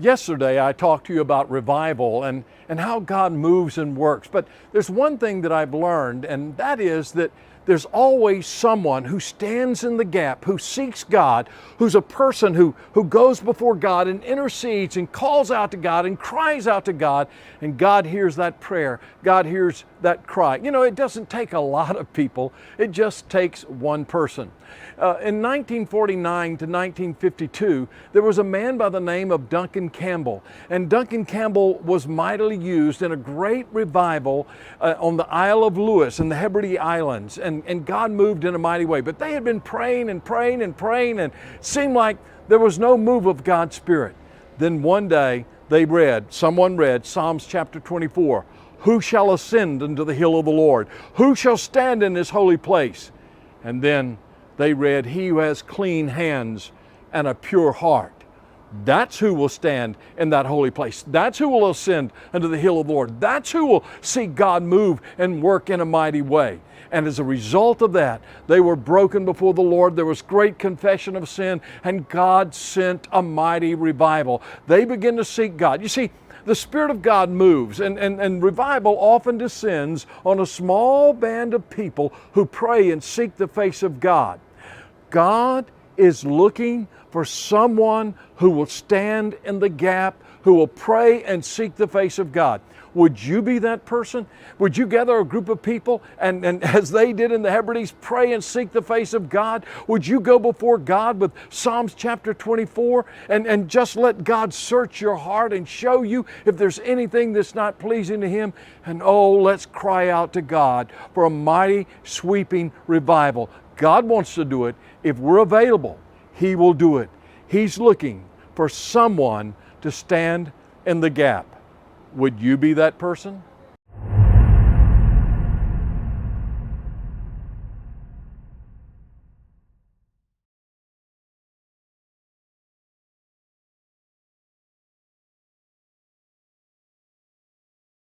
Yesterday, I talked to you about revival and how God moves and works. But there's one thing that I've learned, and that is that there's always someone who stands in the gap, who seeks God, who's a person who goes before God and intercedes and calls out to God and cries out to God, and God hears that prayer. God hears that cry. You know, it doesn't take a lot of people. It just takes one person. In 1949 to 1952, there was a man by the name of Duncan Campbell. And Duncan Campbell was mightily used in a great revival on the Isle of Lewis in the Hebrides Islands. And God moved in a mighty way. But they had been praying and praying and praying, and it seemed like there was no move of God's Spirit. Then one day someone read Psalms chapter 24. Who shall ascend into the hill of the Lord? Who shall stand in his holy place? And then they read, he who has clean hands and a pure heart. That's who will stand in that holy place. That's who will ascend unto the hill of the Lord. That's who will see God move and work in a mighty way. And as a result of that, they were broken before the Lord. There was great confession of sin, and God sent a mighty revival. They began to seek God. You see, the Spirit of God moves, and revival often descends on a small band of people who pray and seek the face of God. God is looking for someone who will stand in the gap, who will pray and seek the face of God. Would you be that person? Would you gather a group of people and as they did in the Hebrides, pray and seek the face of God? Would you go before God with Psalms chapter 24 and just let God search your heart and show you if there's anything that's not pleasing to Him? And oh, let's cry out to God for a mighty sweeping revival. God wants to do it. If we're available, He will do it. He's looking for someone to stand in the gap. Would you be that person?